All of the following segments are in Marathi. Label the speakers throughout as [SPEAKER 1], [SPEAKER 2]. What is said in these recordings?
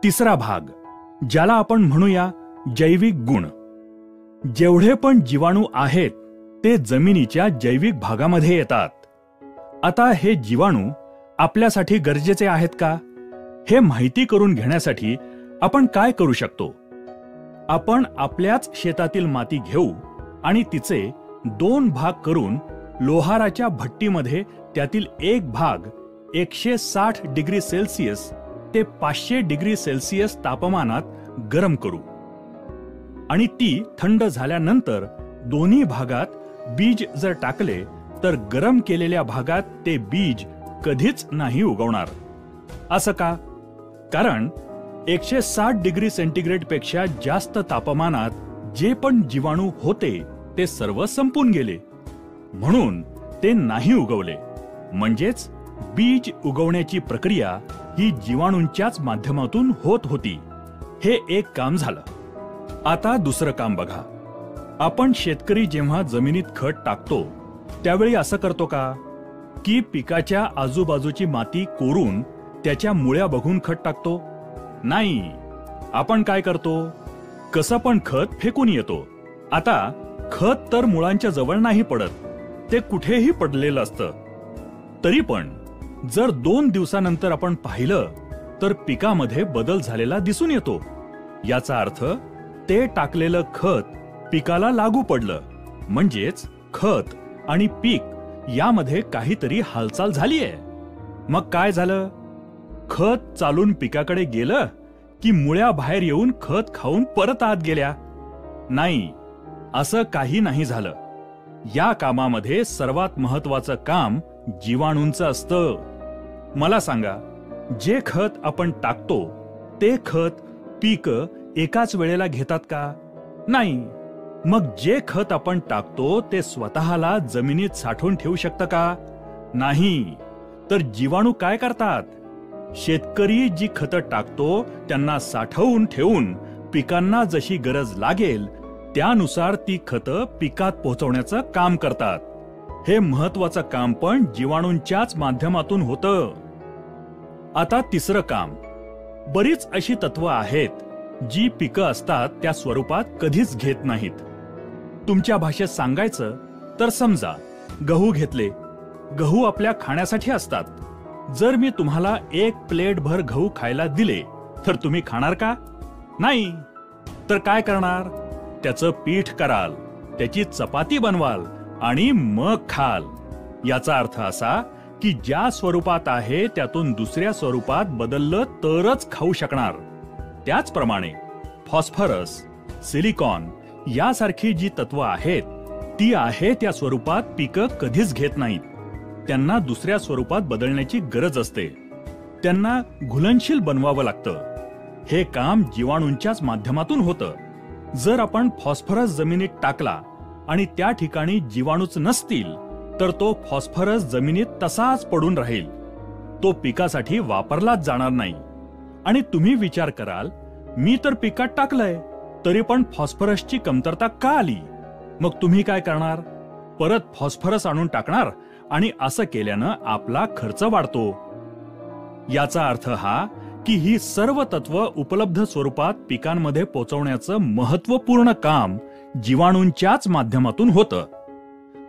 [SPEAKER 1] तिसरा भाग, ज्याला आपण म्हणूया जैविक गुण. जेवढे पण जीवाणू आहेत ते जमिनीच्या जैविक भागामध्ये येतात. आता हे जीवाणू आपल्यासाठी गरजेचे आहेत का, हे माहिती करून घेण्यासाठी आपण काय करू शकतो? आपण आपल्याच शेतातील माती घेऊ आणि तिचे 2 भाग करून लोहाराच्या भट्टीमध्ये त्यातील एक भाग 160 डिग्री सेल्सिअस ते 500 डिग्री सेल्सिअस तापमानात गरम करू आणि ती थंड झाल्यानंतर दोन्ही भागात बीज जर टाकले तर गरम केलेल्या भागात ते बीज कधीच नाही उगवणार. असं का? कारण 160 डिग्री सेंटीग्रेड पेक्षा जास्त तापमानात जे पण जीवाणू होते ते सर्व संपून गेले, म्हणून ते नाही उगवले. म्हणजेच बीज उगवण्याची प्रक्रिया ही जीवाणूंच्याच माध्यमातून होत होती. हे एक काम झालं. आता दुसरं काम बघा. आपण शेतकरी जेव्हा जमिनीत खत टाकतो त्यावेळी असं करतो का की पिकाच्या आजूबाजूची माती कोरून त्याच्या मुळ्या बघून खत टाकतो? नाही. आपण काय करतो, कसं पण खत फेकून येतो. आता खत तर मुळांच्या जवळ नाही पडत, ते कुठेही पडलेलं असतं. तरी पण जर 2 दिवसानंतर आपण पाहिलं तर पिकामध्ये बदल झालेला दिसून येतो. याचा अर्थ ते टाकलेलं खत पिकाला लागू पडलं. म्हणजेच खत आणि पीक यामध्ये काहीतरी हालचाल झालीये. मग काय झालं? खत चालून पिकाकडे गेलं की मुळ्या बाहेर येऊन खत खाऊन परत आत गेल्या? नाही, असं काही नाही झालं. या कामामध्ये सर्वात महत्वाचं काम जीवाणूंचं असतं. मला सांगा, जे खत आपण टाकतो ते खत पीक एकाच वेळेला घेतात का? नाही. मग जे खत आपण टाकतो ते स्वतःला जमिनीत साठवून ठेवू शकतं का? नाही. तर जीवाणू काय करतात? शेतकरी जी खतं टाकतो त्यांना साठवून ठेवून पिकांना जशी गरज लागेल त्यानुसार ती खतं पिकात पोहोचवण्याचं काम करतात. हे महत्वाचं काम पण जीवाणूंच्याच माध्यमातून होतं. आता तिसरं काम. बरीच अशी तत्व आहेत जी पिकं असतात त्या स्वरूपात कधीच घेत नाहीत. तुमच्या भाषेत सांगायचं तर समजा गहू घेतले. गहू आपल्या खाण्यासाठी असतात. जर मी तुम्हाला 1 प्लेट भर गहू खायला दिले तर तुम्ही खाणार का? नाही. तर काय करणार? त्याचं पीठ कराल, त्याची चपाती बनवाल आणि मग खाल. याचा अर्थ असा की ज्या स्वरूपात आहे त्यातून दुसऱ्या स्वरूपात बदललं तरच खाऊ शकणार. त्याचप्रमाणे फॉस्फरस, सिलिकॉन यासारखी जी तत्व आहेत ती आहे त्या स्वरूपात पिकं कधीच घेत नाहीत. त्यांना दुसऱ्या स्वरूपात बदलण्याची गरज असते. त्यांना घुलनशील बनवावं लागतं. हे काम जीवाणूंच्याच माध्यमातून होतं. जर आपण फॉस्फरस जमिनीत टाकला आणि त्या ठिकाणी जीवाणूच नसतील तर तो फॉस्फरस जमिनीत तसाच पडून राहील. तो पिकासाठी वापरलाच जाणार नाही. आणि तुम्ही विचार कराल, मी तर पिकात टाकलंय तरी पण फॉस्फरसची कमतरता का आली? मग तुम्ही काय करणार? परत फॉस्फरस आणून टाकणार आणि असं केल्यानं आपला खर्च वाढतो. याचा अर्थ हा की ही सर्व तत्व उपलब्ध स्वरूपात पिकांमध्ये पोहोचवण्याचं महत्वपूर्ण काम जीवाणूंच्याच माध्यमातून होतं.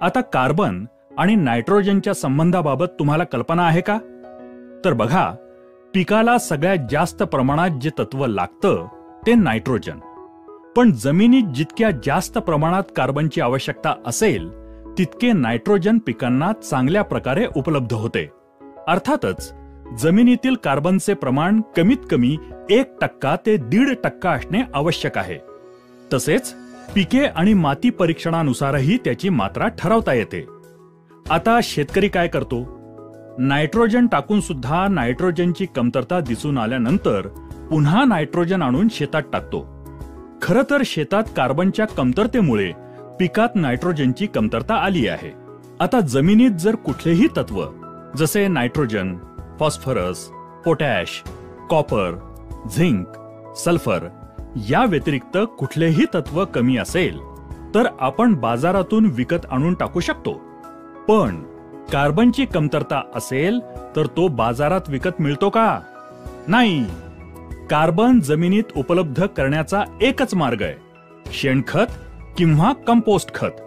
[SPEAKER 1] आता कार्बन आणि नायट्रोजनच्या संबंधाबाबत तुम्हाला कल्पना आहे का? तर बघा, पिकाला सगळ्यात जास्त प्रमाणात जे तत्व लागतं ते नायट्रोजन. पण जमिनीत जितक्या जास्त प्रमाणात कार्बनची आवश्यकता असेल तितके नायट्रोजन पिकांना चांगल्या प्रकारे उपलब्ध होते. अर्थातच जमिनीतील कार्बनचे प्रमाण कमीत कमी 1% ते 1.5% असणे आवश्यक आहे. तसेच पिके आणि माती परीक्षणानुसारही त्याची मात्रा ठरवता येते. आता शेतकरी काय करतो? नायट्रोजन टाकून सुद्धा नायट्रोजनची कमतरता दिसून आल्यानंतर पुन्हा नायट्रोजन आणून शेतात टाकतो. खरं तर शेतात कार्बनच्या कमतरतेमुळे पिकात नायट्रोजनची कमतरता आली आहे. आता जमिनीत जर कुठलेही तत्व जसे nitrogen, phosphorus, potash, copper, zinc, sulphur या व्यतिरिक्त कुठलेही तत्व कमी असेल तर आपण बाजारातून विकत आणून टाकू शकतो. पण कार्बनची कमतरता असेल तर तो बाजारात विकत मिळतो का? नाही. कार्बन जमिनीत उपलब्ध करण्याचा एकच मार्ग आहे, शेणखत किंवा कंपोस्ट खत.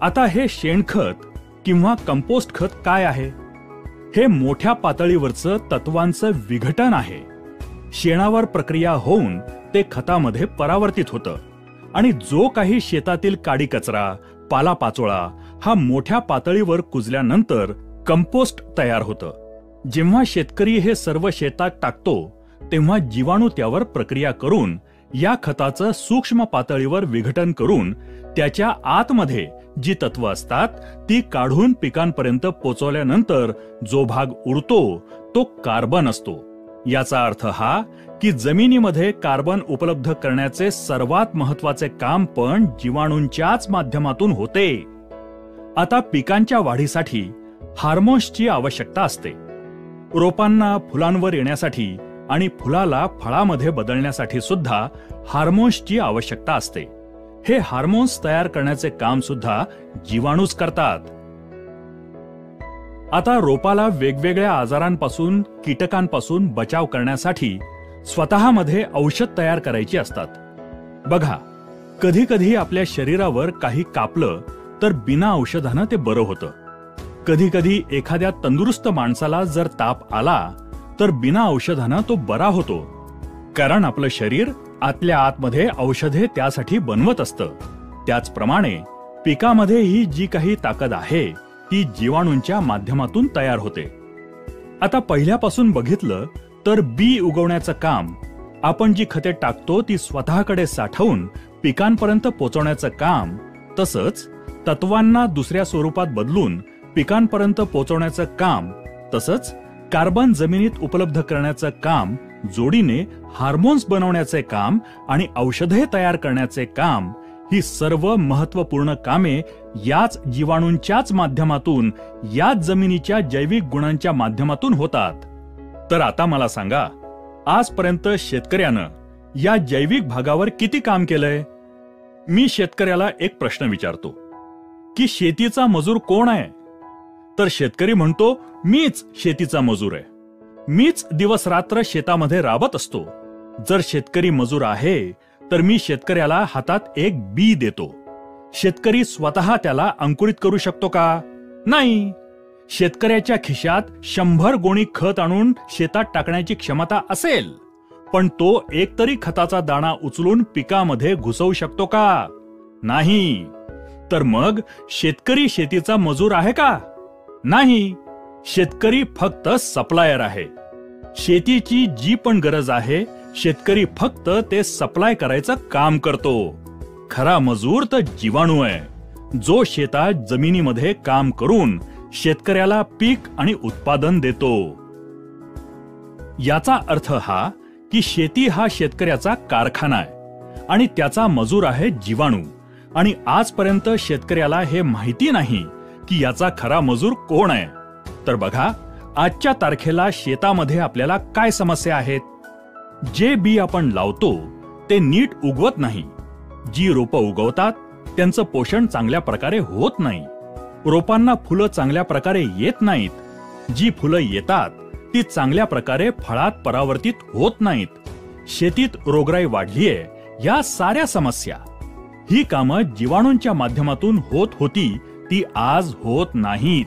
[SPEAKER 1] आता हे शेणखत किंवा कंपोस्ट खत काय आहे? हे मोठ्या पातळीवरचं तत्वांचं विघटन आहे. शेणावर प्रक्रिया होऊन ते खतामध्ये परावर्तित होतं आणि जो काही शेतातील काडी कचरा, पालापाचोळा हा मोठ्या पातळीवर कुजल्यानंतर कंपोस्ट तयार होतं. जेव्हा शेतकरी हे सर्व शेतात टाकतो तेव्हा जीवाणू त्यावर प्रक्रिया करून या खताचं सूक्ष्म पातळीवर विघटन करून त्याच्या आतमध्ये जी तत्व असतात ती काढून पिकांपर्यंत पोचवल्यानंतर जो भाग उरतो तो कार्बन असतो. याचा अर्थ हा की जमिनीमध्ये कार्बन उपलब्ध करण्याचे सर्वात महत्वाचे काम पण जीवाणूंच्याच माध्यमातून होते. आता पिकांच्या वाढीसाठी हार्मोन्सची आवश्यकता असते. रोपांना फुलांवर येण्यासाठी आणि फुलाला फळामध्ये बदलण्यासाठी सुद्धा हार्मोन्सची आवश्यकता असते. हे हार्मोन्स तयार करण्याचे काम सुद्धा जीवाणूच करतात. आता रोपाला वेगवेगळ्या आजारांपासून, कीटकांपासून बचाव करण्यासाठी स्वतःमध्ये औषध तयार करायची असतात. बघा, कधी कधी आपल्या शरीरावर काही कापलं तर बिना औषधानं ते बरं होतं. कधी कधी एखाद्या तंदुरुस्त माणसाला जर ताप आला तर बिना औषधानं तो बरा होतो. कारण आपलं शरीर आतल्या आतमध्ये औषधे त्यासाठी बनवत असतं. त्याचप्रमाणे पिकामध्ये ही जी काही ताकद आहे ती जीवाणूंच्या माध्यमातून तयार होते. आता पहिल्यापासून बघितलं तर बी उगवण्याचं काम, आपण जी खते टाकतो ती स्वतःकडे साठवून पिकांपर्यंत पोहोचवण्याचं काम, तसंच तत्वांना दुसऱ्या स्वरूपात बदलून पिकांपर्यंत पोहोचवण्याचं काम, तसंच कार्बन जमिनीत उपलब्ध करण्याचं काम, जोडीने हार्मोन्स बनवण्याचे काम आणि औषधे तयार करण्याचे काम, ही सर्व महत्त्वपूर्ण कामे याच जीवाणूंच्याच माध्यमातून, याच जमिनीच्या जैविक गुणांच्या माध्यमातून होतात. तर आता मला सांगा, आजपर्यंत शेतकऱ्यानं या जैविक भागावर किती काम केलंय? मी शेतकऱ्याला एक प्रश्न विचारतो की शेतीचा मजूर कोण आहे? तर शेतकरी म्हणतो, मीच शेतीचा मजूर आहे. मीच दिवस रात्र शेतामध्ये राबत असतो. जर शेतकरी मजूर आहे तर मी शेतकऱ्याला हातात एक बी देतो. शेतकरी स्वतः त्याला अंकुरित करू शकतो का? नाही. शेतकऱ्याच्या खिशात 100 गोणी खत आणून शेतात टाकण्याची क्षमता असेल, पण तो एकतरी खताचा दाणा उचलून पिकामध्ये घुसवू शकतो का? नाही. तर मग शेतकरी शेतीचा मजूर आहे का? नाही. शेतकरी फक्त सप्लायर आहे. शेतीची जी पण गरज आहे शेतकरी फक्त ते सप्लाय करायचं काम करतो. खरा मजूर तर जीवाणू आहे, जो शेतात जमिनीमध्ये काम करून शेतकऱ्याला पीक आणि उत्पादन देतो. याचा अर्थ हा की शेती हा शेतकऱ्याचा कारखाना आहे आणि त्याचा मजूर आहे जीवाणू. आणि आजपर्यंत शेतकऱ्याला हे माहिती नाही की याचा खरा मजूर कोण आहे. तर बघा, आजच्या तारखेला शेतामध्ये आपल्याला काय समस्या आहेत? जे बी आपण लावतो ते नीट उगवत नाही. जी रोपं उगवतात त्यांचं पोषण चांगल्या प्रकारे होत नाही. रोपांना फुलं चांगल्या प्रकारे येत नाहीत. जी फुलं येतात ती चांगल्या प्रकारे फळात परावर्तित होत नाहीत. शेतीत रोगराई वाढलीये. या साऱ्या समस्या, ही कामं जीवाणूंच्या माध्यमातून होत होती ती आज होत नाहीत.